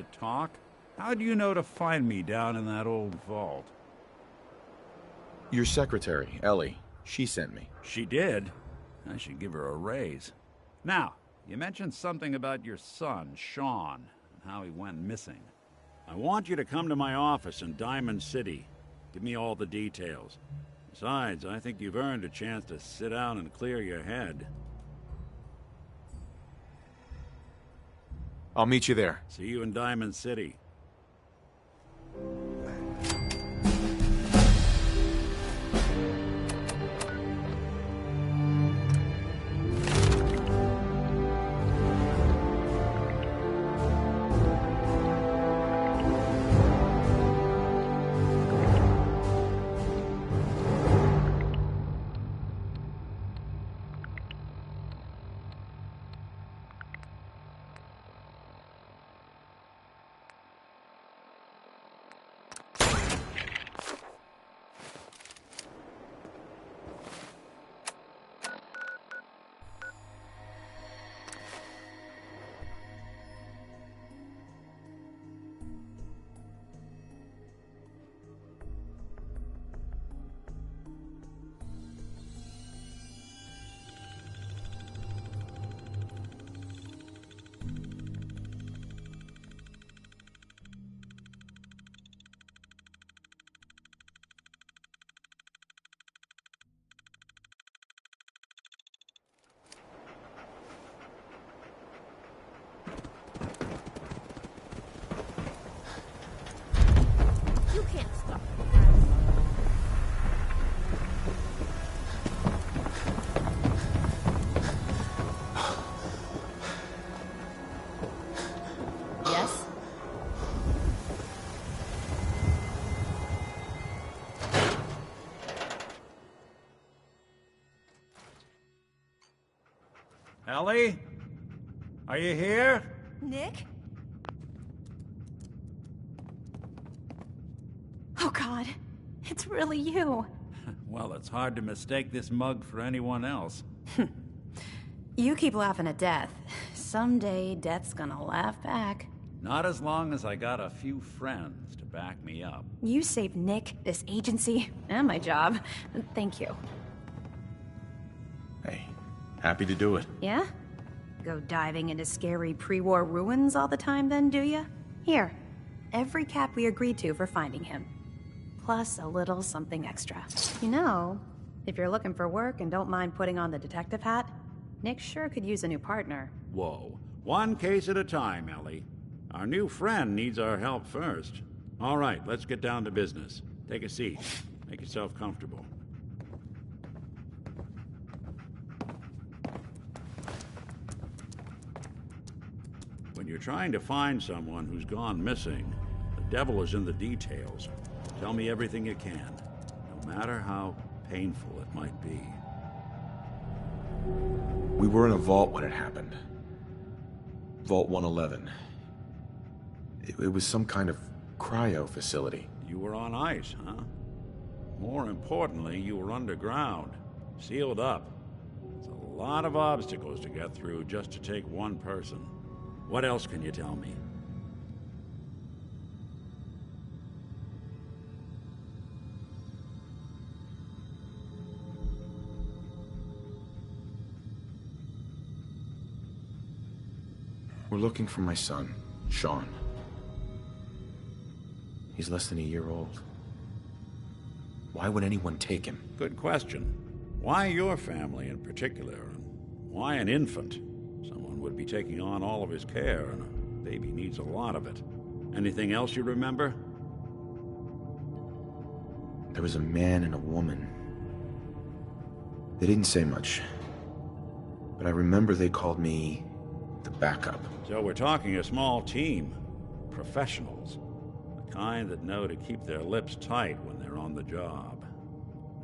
to talk? How do you know to find me down in that old vault? Your secretary, Ellie. She sent me. She did? I should give her a raise. Now, you mentioned something about your son, Sean, and how he went missing. I want you to come to my office in Diamond City. Give me all the details. Besides, I think you've earned a chance to sit down and clear your head. I'll meet you there. See you in Diamond City. You can't stop. Yes? Ellie? Are you here? Nick? Oh God, it's really you. Well, it's hard to mistake this mug for anyone else. You keep laughing at death. Someday, death's gonna laugh back. Not as long as I got a few friends to back me up. You saved Nick, this agency, and my job. Thank you. Hey, happy to do it. Yeah? Go diving into scary pre-war ruins all the time then, do ya? Here, every cap we agreed to for finding him. Plus a little something extra. You know, if you're looking for work and don't mind putting on the detective hat, Nick sure could use a new partner. Whoa. One case at a time, Ellie. Our new friend needs our help first. All right, let's get down to business. Take a seat. Make yourself comfortable. When you're trying to find someone who's gone missing, the devil is in the details. Tell me everything you can, no matter how painful it might be. We were in a vault when it happened. Vault 111. It was some kind of cryo facility. You were on ice, huh? More importantly, you were underground, sealed up. It's a lot of obstacles to get through just to take one person. What else can you tell me? We're looking for my son, Sean. He's less than a year old. Why would anyone take him? Good question. Why your family in particular? And why an infant? Someone would be taking on all of his care, and a baby needs a lot of it. Anything else you remember? There was a man and a woman. They didn't say much, but I remember they called me the backup. So we're talking a small team. Professionals. The kind that know to keep their lips tight when they're on the job.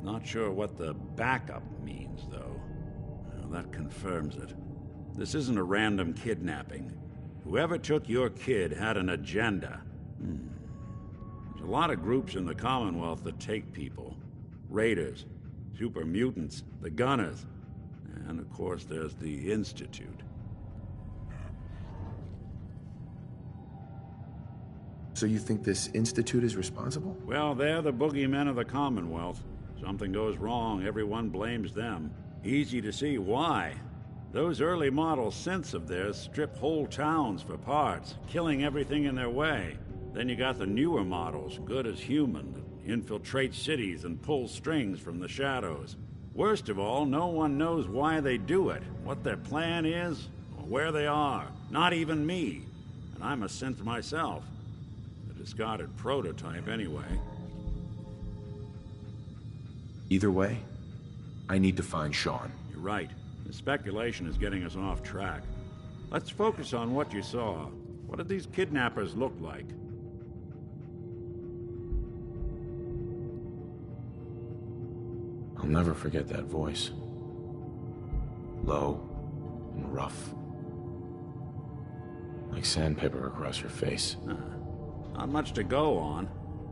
Not sure what the backup means, though. Well, that confirms it. This isn't a random kidnapping. Whoever took your kid had an agenda. There's a lot of groups in the Commonwealth that take people. Raiders, super mutants, the Gunners, and of course there's the Institute. So you think this institute is responsible? Well, they're the boogeymen of the Commonwealth. Something goes wrong, everyone blames them. Easy to see why. Those early model synths of theirs strip whole towns for parts, killing everything in their way. Then you got the newer models, good as human, that infiltrate cities and pull strings from the shadows. Worst of all, no one knows why they do it, what their plan is, or where they are. Not even me. And I'm a synth myself. A discarded prototype anyway. Either way, I need to find Sean. You're right. The speculation is getting us off track. Let's focus on what you saw. What did these kidnappers look like? I'll never forget that voice. Low and rough. Like sandpaper across your face. Not much to go on,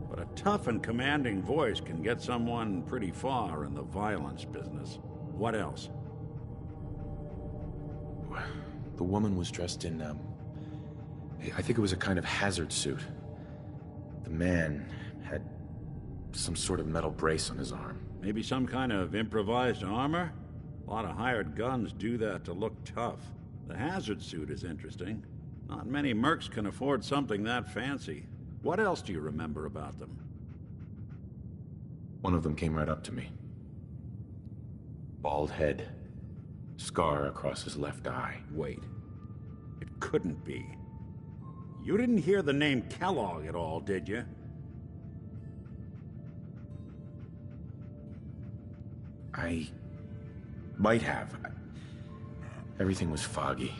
but a tough and commanding voice can get someone pretty far in the violence business. What else? The woman was dressed in, I think it was a kind of hazard suit. The man had some sort of metal brace on his arm. Maybe some kind of improvised armor? A lot of hired guns do that to look tough. The hazard suit is interesting. Not many mercs can afford something that fancy. What else do you remember about them? One of them came right up to me. Bald head. Scar across his left eye. Wait. It couldn't be. You didn't hear the name Kellogg at all, did you? I might have. Everything was foggy.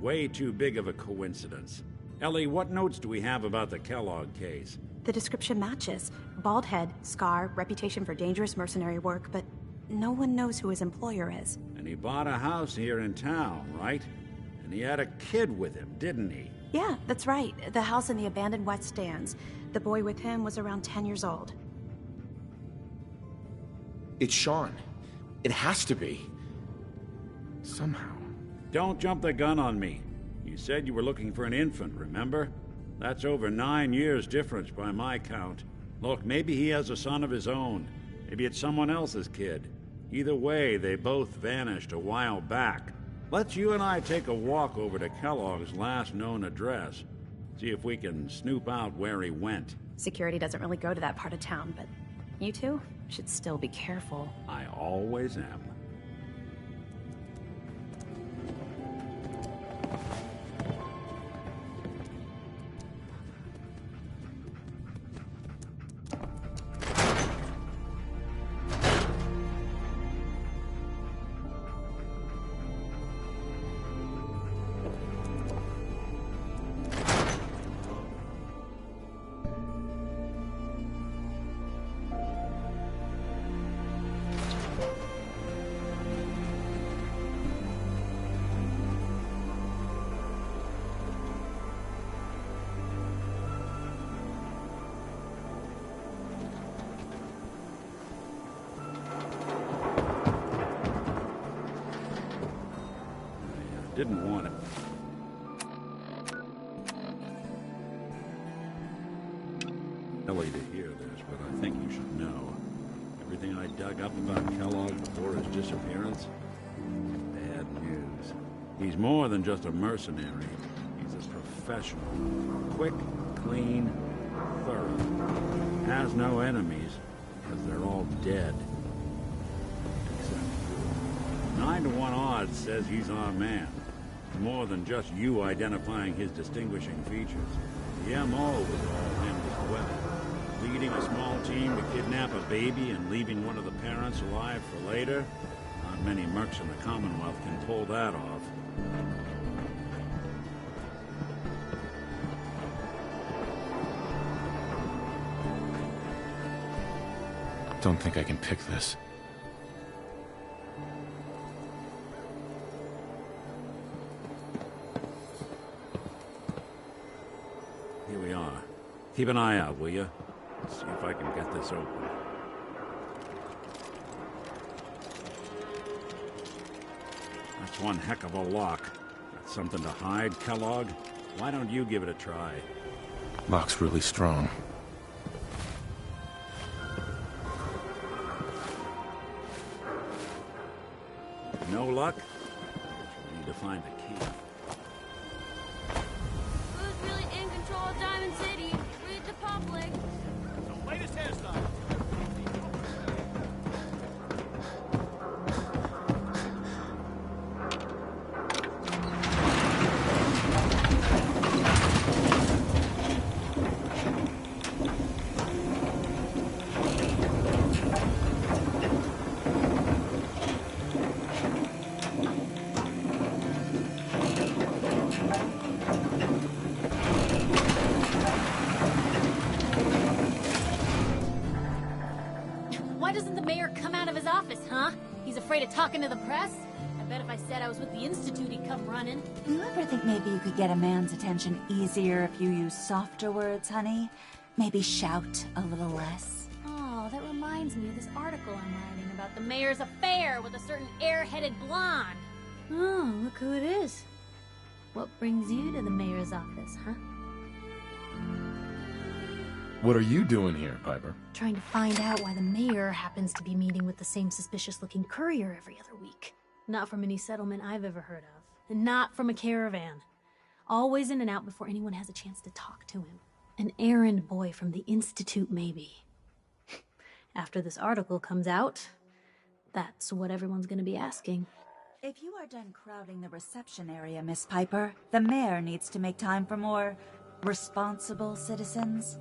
Way too big of a coincidence. Ellie, what notes do we have about the Kellogg case? The description matches. Bald head, scar, reputation for dangerous mercenary work, but no one knows who his employer is. And he bought a house here in town, right? And he had a kid with him, didn't he? Yeah, that's right. The house in the abandoned West Stands. The boy with him was around 10 years old. It's Sean. It has to be. Somehow. Don't jump the gun on me. You said you were looking for an infant, remember? That's over 9 years difference by my count. Look, maybe he has a son of his own. Maybe it's someone else's kid. Either way, they both vanished a while back. Let's you and I take a walk over to Kellogg's last known address. See if we can snoop out where he went. Security doesn't really go to that part of town, but you two should still be careful. I always am. Didn't want it. Ellie to hear this, but I think you should know. Everything I dug up about Kellogg before his disappearance? Bad news. He's more than just a mercenary. He's a professional. Quick, clean, thorough. Has no enemies, because they're all dead. Except you. 9 to 1 odds says he's our man. More than just you identifying his distinguishing features. The MO was all him as well. Leading a small team to kidnap a baby and leaving one of the parents alive for later? Not many mercs in the Commonwealth can pull that off. Don't think I can pick this. Here we are. Keep an eye out, will you? Let's see if I can get this open. That's one heck of a lock. Got something to hide, Kellogg? Why don't you give it a try? Lock's really strong. No luck? You need to find the key. Who's really in control of Diamond City? Read the public. The latest hairstyle. Why doesn't the mayor come out of his office, huh? He's afraid of talking to the press? I bet if I said I was with the Institute, he'd come running. You ever think maybe you could get a man's attention easier if you use softer words, honey? Maybe shout a little less? Oh, that reminds me of this article I'm writing about the mayor's affair with a certain air-headed blonde. Oh, look who it is. What brings you to the mayor's office, huh? What are you doing here, Piper? Trying to find out why the mayor happens to be meeting with the same suspicious-looking courier every other week. Not from any settlement I've ever heard of. And not from a caravan. Always in and out before anyone has a chance to talk to him. An errand boy from the Institute, maybe. After this article comes out, that's what everyone's gonna be asking. If you are done crowding the reception area, Miss Piper, the mayor needs to make time for more responsible citizens.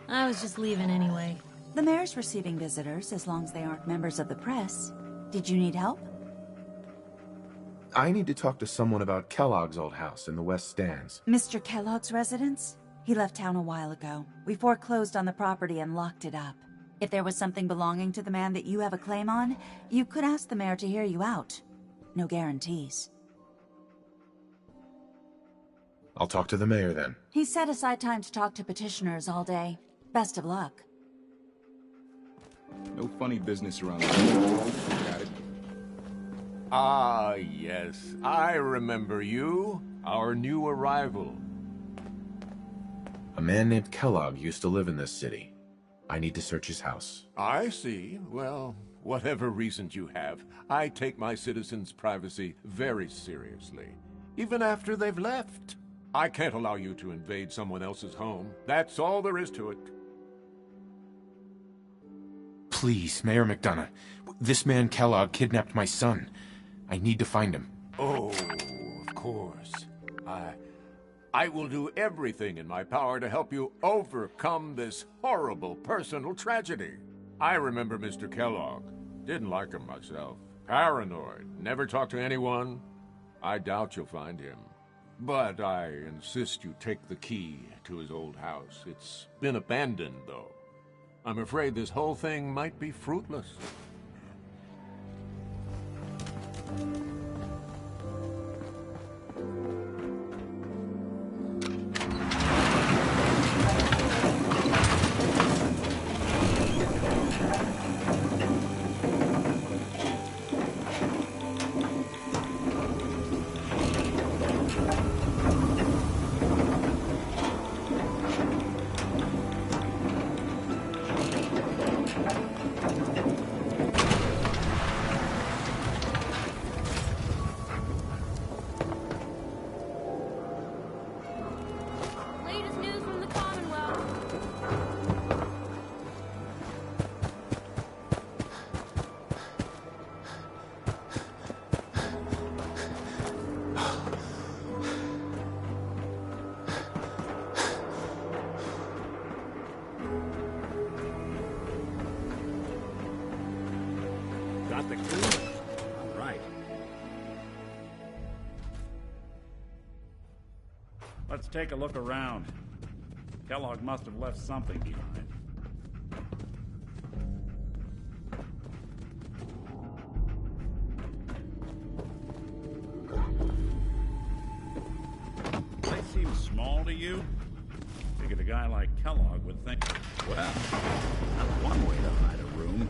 I was just leaving anyway. The mayor's receiving visitors as long as they aren't members of the press. Did you need help? I need to talk to someone about Kellogg's old house in the West Stands. Mr. Kellogg's residence? He left town a while ago. We foreclosed on the property and locked it up. If there was something belonging to the man that you have a claim on, you could ask the mayor to hear you out. No guarantees. I'll talk to the mayor then. He set aside time to talk to petitioners all day. Best of luck. No funny business around here. Got it. Ah, yes. I remember you. Our new arrival. A man named Kellogg used to live in this city. I need to search his house. I see. Well, whatever reasons you have, I take my citizens' privacy very seriously. Even after they've left. I can't allow you to invade someone else's home. That's all there is to it. Please, Mayor McDonough. This man Kellogg kidnapped my son. I need to find him. Oh, of course. I will do everything in my power to help you overcome this horrible personal tragedy. I remember Mr. Kellogg. Didn't like him myself. Paranoid. Never talked to anyone. I doubt you'll find him. But I insist you take the key to his old house. It's been abandoned, though. I'm afraid this whole thing might be fruitless. Latest news from the Commonwealth. Got the clue? All right. Let's take a look around. Kellogg must have left something behind. Place seems small to you? Figured a guy like Kellogg would think, Well, that's one way to hide a room.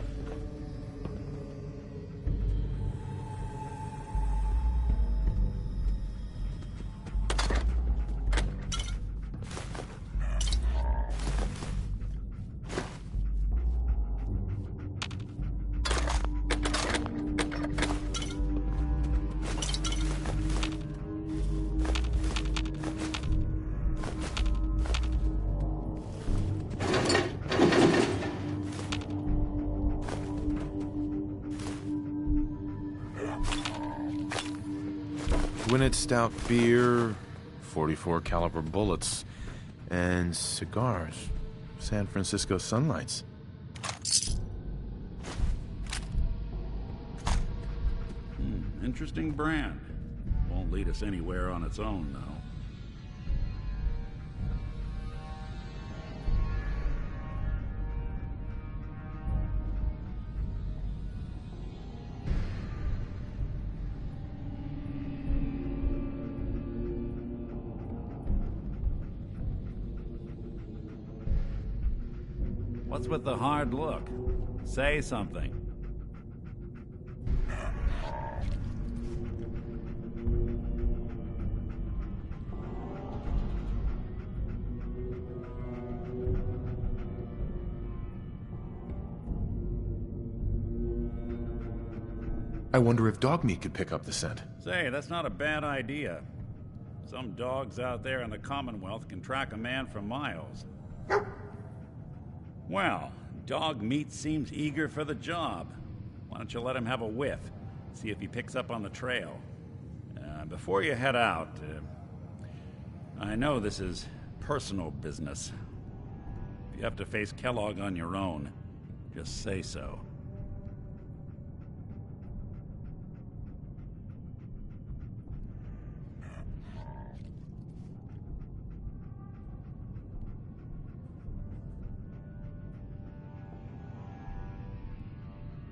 Gwinnett Stout beer, 44 caliber bullets, and cigars. San Francisco Sunlights. Interesting brand. Won't lead us anywhere on its own, though. What's with the hard look? Say something. I wonder if dog meat could pick up the scent. Say, that's not a bad idea. Some dogs out there in the Commonwealth can track a man for miles. Well, dog meat seems eager for the job. Why don't you let him have a whiff? See if he picks up on the trail. Before you head out, I know this is personal business. If you have to face Kellogg on your own, just say so.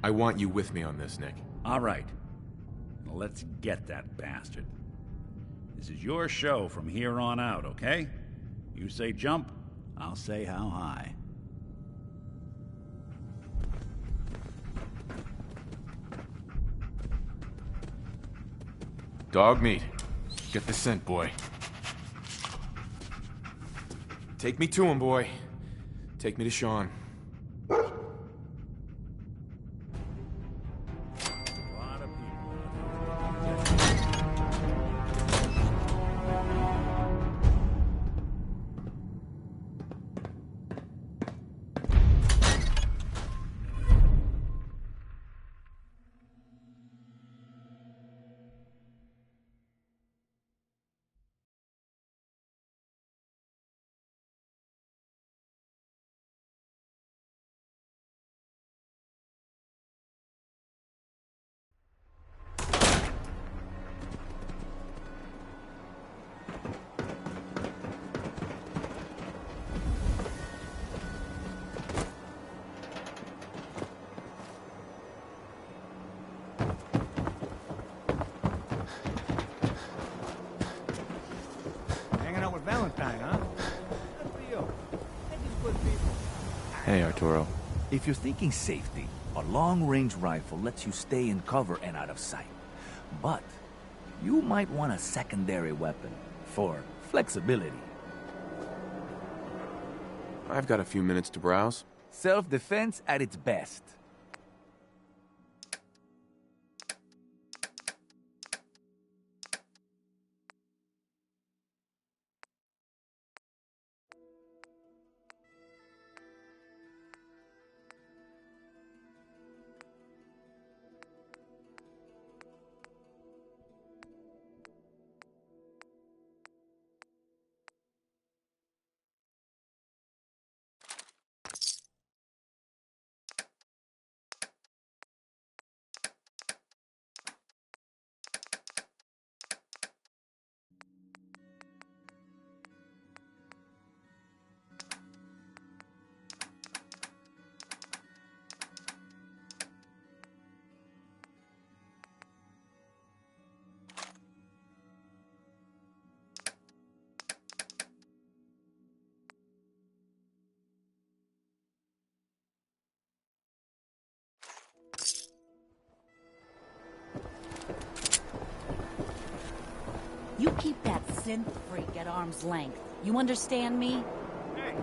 I want you with me on this, Nick. All right. Let's get that bastard. This is your show from here on out, okay? You say jump, I'll say how high. Dog meat. Get the scent, boy. Take me to him, boy. Take me to Sean. Valentine, huh? Good for you. They're just good people. Hey, Arturo. If you're thinking safety, a long-range rifle lets you stay in cover and out of sight. But you might want a secondary weapon for flexibility. I've got a few minutes to browse. Self-defense at its best. You keep that synth freak at arm's length. You understand me? Hey,